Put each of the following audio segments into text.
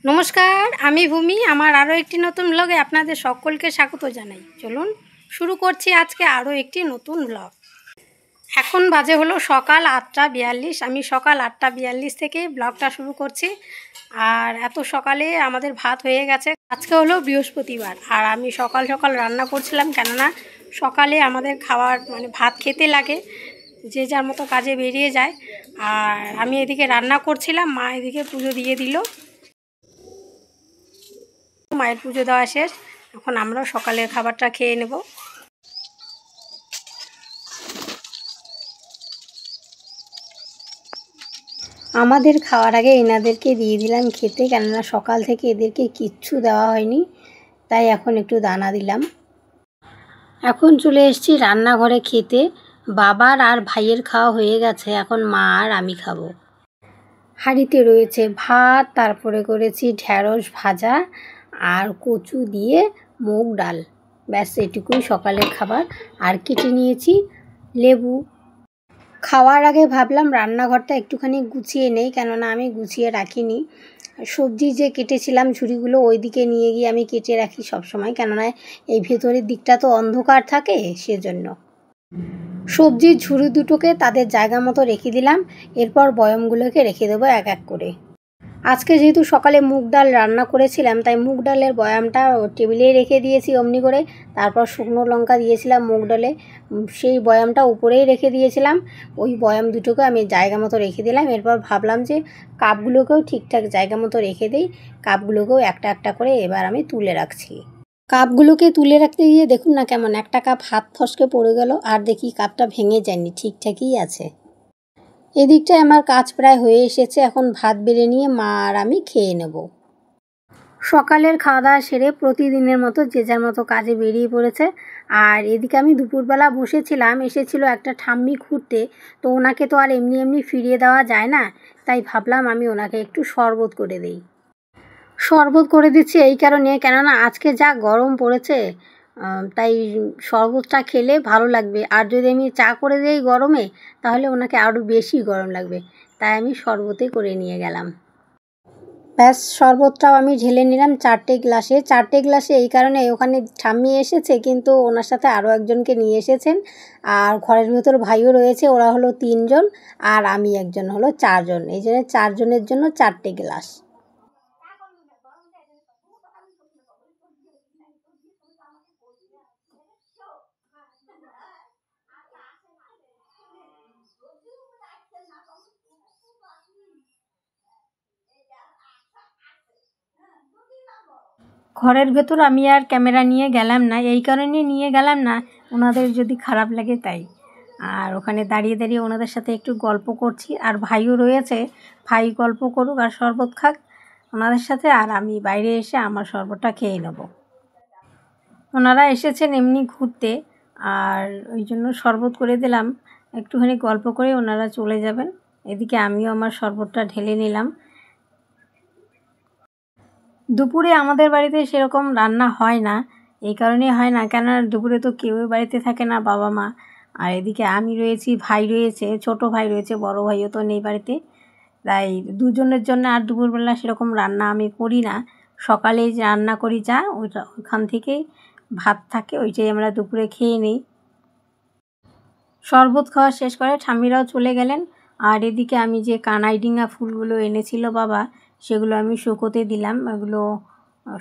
নমস্কার, আমি ভূমি। আমার আরও একটি নতুন ব্লগে আপনাদের সকলকে স্বাগত জানাই। চলুন শুরু করছি আজকে আরও একটি নতুন ব্লগ। এখন বাজে হলো সকাল 8:42। আমি সকাল 8:42 থেকে ব্লগটা শুরু করছি। আর এত সকালে আমাদের ভাত হয়ে গেছে। আজকে হলো বৃহস্পতিবার, আর আমি সকাল সকাল রান্না করছিলাম, কেননা সকালে আমাদের খাবার ভাত খেতে লাগে, যে যার মতো কাজে বেরিয়ে যায়। আর আমি এদিকে রান্না করছিলাম, মা এদিকে পুজো দিয়ে দিল। মায়ের পুজো দেওয়া শেষ, এখন আমরা সকালের খাবারটা খেয়ে নেব। আমাদের খাওয়ার আগে এনাদেরকে দিয়ে দিলাম খেতে, কেননা সকাল থেকে এদেরকে কিচ্ছু দেওয়া হয়নি, তাই এখন একটু দানা দিলাম। এখন চলে এসেছি রান্নাঘরে খেতে। বাবার আর ভাইয়ের খাওয়া হয়ে গেছে, এখন মা আর আমি খাবো। হাঁড়িতে রয়েছে ভাত, তারপরে করেছি ঢ্যাঁড়স ভাজা আর কচু দিয়ে মুগ ডাল। ব্যাস এটুকুই সকালের খাবার। আর কেটে নিয়েছি লেবু। খাওয়ার আগে ভাবলাম রান্নাঘরটা একটুখানি গুছিয়ে নেই, কেননা আমি গুছিয়ে রাখিনি। সবজি যে কেটেছিলাম ঝুড়িগুলো ওই দিকে নিয়ে গিয়ে আমি কেটে রাখি সবসময়, কেননা এই ভেতরের দিকটা তো অন্ধকার থাকে, সেজন্য। সবজির ঝুড়ি দুটোকে তাদের জায়গা মতো রেখে দিলাম, এরপর বয়মগুলোকে রেখে দেবো এক এক করে। আজকে যেহেতু সকালে মুগ ডাল রান্না করেছিলাম, তাই মুগ ডালের বয়ামটা টেবিলেই রেখে দিয়েছি অমনি করে। তারপর শুকনো লঙ্কা দিয়েছিলাম মুগ ডালে, সেই বয়ামটা উপরেই রেখে দিয়েছিলাম। ওই বয়াম দুটোকে আমি জায়গা মতো রেখে দিলাম। এরপর ভাবলাম যে কাপগুলোকেও ঠিকঠাক জায়গা মতো রেখে দিই। কাপগুলোকেও একটা একটা করে এবার আমি তুলে রাখছি। কাপগুলোকে তুলে রাখতে গিয়ে দেখুন না কেমন একটা কাপ হাত ফসকে পড়ে গেল, আর দেখি কাপটা ভেঙে যায়নি, ঠিকঠাকই আছে। এদিকটায় আমার কাজ প্রায় হয়ে এসেছে, এখন ভাত বেড়ে নিয়ে মা আর আমি খেয়ে নেব। সকালের খাওয়া দাওয়া সেরে প্রতিদিনের মতো যে যার মতো কাজে বেরিয়ে পড়েছে। আর এদিকে আমি দুপুরবেলা বসেছিলাম, এসেছিল একটা ঠাম্মি ঘুরতে, তো ওনাকে তো আর এমনি এমনি ফিরিয়ে দেওয়া যায় না, তাই ভাবলাম আমি ওনাকে একটু শরবত করে দিই। শরবত করে দিচ্ছি এই কারণে, কেননা আজকে যা গরম পড়েছে, তাই শরবতটা খেলে ভালো লাগবে। আর যদি আমি চা করে দিই গরমে, তাহলে ওনাকে আরও বেশি গরম লাগবে, তাই আমি শরবতে করে নিয়ে গেলাম। ব্যাস শরবতটাও আমি ঢেলে নিলাম 4টে গ্লাসে। 4টে গ্লাসে এই কারণে, ওখানে ঠাম্মি এসেছে, কিন্তু ওনার সাথে আরও একজনকে নিয়ে এসেছেন। আর ঘরের ভেতর ভাইও রয়েছে, ওরা হলো 3 জন, আর আমি একজন, হলো 4 জন। এই জন্য 4 জনের জন্য 4টে গ্লাস। ঘরের ভেতর আমি আর ক্যামেরা নিয়ে গেলাম না, এই কারণে নিয়ে গেলাম না ওনাদের যদি খারাপ লাগে তাই। আর ওখানে দাঁড়িয়ে দাঁড়িয়ে ওনাদের সাথে একটু গল্প করছি। আর ভাইও রয়েছে, ভাই গল্প করুক আর শরবত খাক ওনাদের সাথে, আর আমি বাইরে এসে আমার শরবতটা খেয়ে নেব। ওনারা এসেছেন এমনি ঘুরতে, আর ওই জন্য শরবত করে দিলাম, একটুখানি গল্প করে ওনারা চলে যাবেন। এদিকে আমিও আমার শরবতটা ঢেলে নিলাম। দুপুরে আমাদের বাড়িতে সেরকম রান্না হয় না, এই কারণে হয় না, কেননা দুপুরে তো কেউই বাড়িতে থাকে না, বাবা মা। আর এদিকে আমি রয়েছি, ভাই রয়েছে, ছোট ভাই রয়েছে, বড় ভাইও তো নেই বাড়িতে, তাই দুজনের জন্য আর দুপুরবেলা সেরকম রান্না আমি করি না। সকালে যে রান্না করি যা, ওইখান থেকেই ভাত থাকে, ওইটাই আমরা দুপুরে খেয়ে নিই। শরবত খাওয়া শেষ করে ঠাম্মিরাও চলে গেলেন। আর এদিকে আমি যে কানাইডিঙা ফুলগুলো এনেছিল বাবা, সেগুলো আমি শুকোতে দিলাম। এগুলো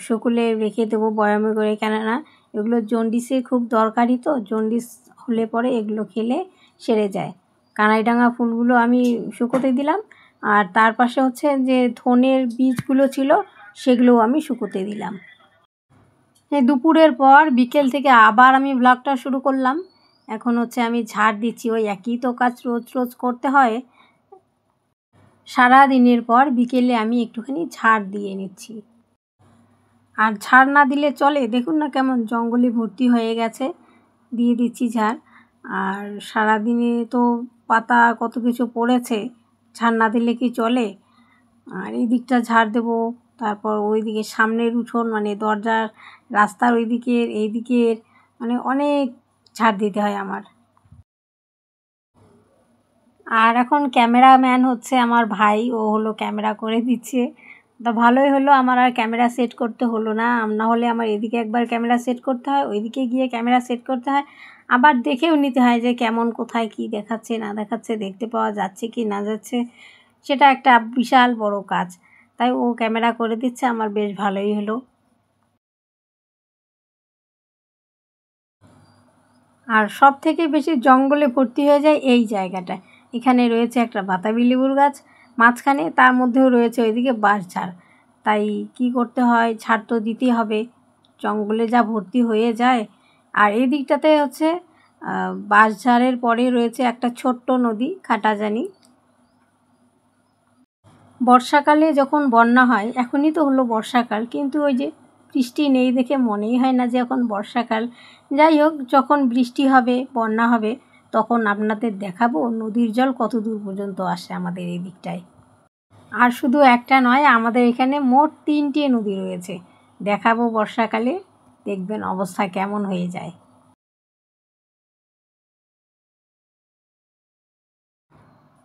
শুকোলে রেখে দেবো বয়ামে করে, কেননা এগুলো জন্ডিসে খুব দরকারি, তো জন্ডিস হলে পরে এগুলো খেলে সেরে যায়। কানাইডাঙ্গা ফুলগুলো আমি শুকোতে দিলাম। আর তার পাশে হচ্ছে যে ধনের বীজগুলো ছিল, সেগুলোও আমি শুকোতে দিলাম। এই দুপুরের পর বিকেল থেকে আবার আমি ব্লগটা শুরু করলাম। এখন হচ্ছে আমি ঝাড় দিচ্ছি, ওই একই তো কাজ রোজ রোজ করতে হয়। সারা দিনের পর বিকেলে আমি একটুখানি ঝাড় দিয়ে নিচ্ছি। আর ঝাড় না দিলে চলে, দেখুন না কেমন জঙ্গলে ভর্তি হয়ে গেছে, দিয়ে দিচ্ছি ঝাড়। আর সারাদিনে তো পাতা কত কিছু পড়েছে, ঝাড় না দিলে কি চলে। আর এই দিকটা ঝাড় দেবো, তারপর ওই দিকে সামনের উঠোন, দরজার রাস্তার ওই দিকের, এই দিকের, অনেক ঝাড় দিতে হয় আমার। আর এখন ক্যামেরাম্যান হচ্ছে আমার ভাই, ও হলো ক্যামেরা করে দিচ্ছে, তা ভালোই হলো, আমার আর ক্যামেরা সেট করতে হলো না। না হলে আমার এদিকে একবার ক্যামেরা সেট করতে হয়, ওইদিকে গিয়ে ক্যামেরা সেট করতে হয়, আবার দেখেও নিতে হয় যে কেমন কোথায় কি দেখাচ্ছে না দেখাচ্ছে, দেখতে পাওয়া যাচ্ছে কি না যাচ্ছে, সেটা একটা বিশাল বড় কাজ। তাই ও ক্যামেরা করে দিচ্ছে, আমার বেশ ভালোই হলো। আর সব থেকে বেশি জঙ্গলে ভর্তি হয়ে যায় এই জায়গাটায়। এখানে রয়েছে একটা বাতাবি লেবুর গাছ মাঝখানে, তার মধ্যেও রয়েছে ওইদিকে বাঁশঝাড়। তাই কি করতে হয়, ঝাড় তো দিতেই হবে, জঙ্গলে যা ভর্তি হয়ে যায়। আর এই দিকটাতে হচ্ছে বাঁশঝাড়ের পরে রয়েছে একটা ছোট্ট নদী খাটাজানি। বর্ষাকালে যখন বন্যা হয়, এখনই তো হলো বর্ষাকাল, কিন্তু ওই যে বৃষ্টি নেই দেখে মনেই হয় না যে এখন বর্ষাকাল। যাই হোক, যখন বৃষ্টি হবে, বন্যা হবে, তখন আপনাদের দেখাবো নদীর জল কত দূর পর্যন্ত আসে আমাদের এই দিকটায়। আর শুধু একটা নয়, আমাদের এখানে মোট 3টে নদী রয়েছে। দেখাবো বর্ষাকালে, দেখবেন অবস্থা কেমন হয়ে যায়।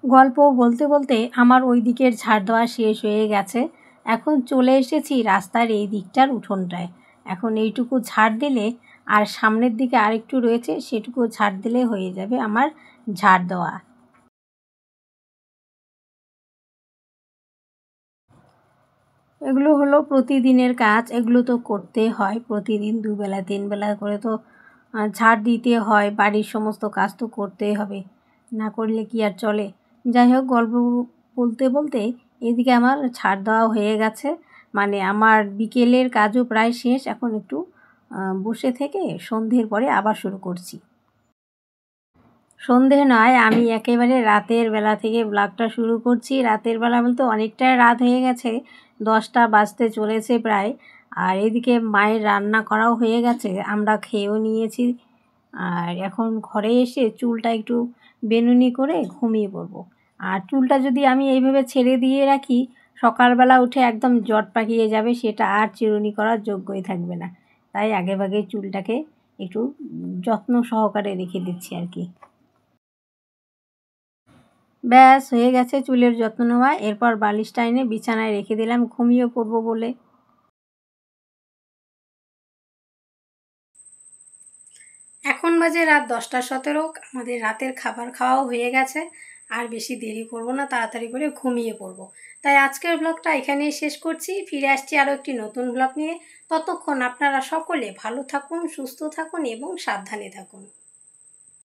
গল্প বলতে বলতে আমার ওই দিকের ঝাড় দেওয়া শেষ হয়ে গেছে। এখন চলে এসেছি রাস্তার এই দিকটার উঠোনটায়। এখন এইটুকু ঝাড় দিলে, আর সামনের দিকে আরেকটু রয়েছে, সেটুকু ঝাড় দিলে হয়ে যাবে আমার ঝাড় দেওয়া। এগুলো হলো প্রতিদিনের কাজ, এগুলো তো করতে হয় প্রতিদিন, দুবেলা 3 বেলা করে তো ঝাড় দিতে হয়, বাড়ির সমস্ত কাজ তো করতেই হবে, না করলে কি আর চলে। যাই হোক, গল্প বলতে বলতে এদিকে আমার ঝাড় দেওয়া হয়ে গেছে, মানে আমার বিকেলের কাজও প্রায় শেষ। এখন একটু বসে থেকে সন্ধ্যের পরে আবার শুরু করছি। সন্ধে নয়, আমি একেবারে রাতের বেলা থেকে ব্লগটা শুরু করছি। রাতের বেলা বলতে অনেকটাই রাত হয়ে গেছে, 10টা বাজতে চলেছে প্রায়। আর এদিকে মায়ের রান্না করাও হয়ে গেছে, আমরা খেয়েও নিয়েছি। আর এখন ঘরে এসে চুলটা একটু বেনুনি করে ঘুমিয়ে পড়বো। আর চুলটা যদি আমি এইভাবে ছেড়ে দিয়ে রাখি, সকালবেলা উঠে একদম জট পাকিয়ে যাবে, সেটা আর চিরুনি করার যোগ্যই থাকবে না। তাই আগেভাগে চুলটাকে একটু যত্ন সহকারে রেখে দিচ্ছি আর কি। ব্যাস হয়ে গেছে চুলের যত্ন নেওয়া। এরপর বালিশটা এনে বিছানায় রেখে দিলাম, ঘুমিয়ে পড়বো বলে। এখন বাজে রাত 10টা 17, আমাদের রাতের খাবার খাওয়াও হয়ে গেছে। আর বেশি দেরি করব না, তাড়াতাড়ি করে ঘুমিয়ে পড়বো। তাই আজকের ব্লগটা এখানেই শেষ করছি, ফিরে আসছি আরও একটি নতুন ব্লগ নিয়ে। ততক্ষণ আপনারা সকলে ভালো থাকুন, সুস্থ থাকুন এবং সাবধানে থাকুন।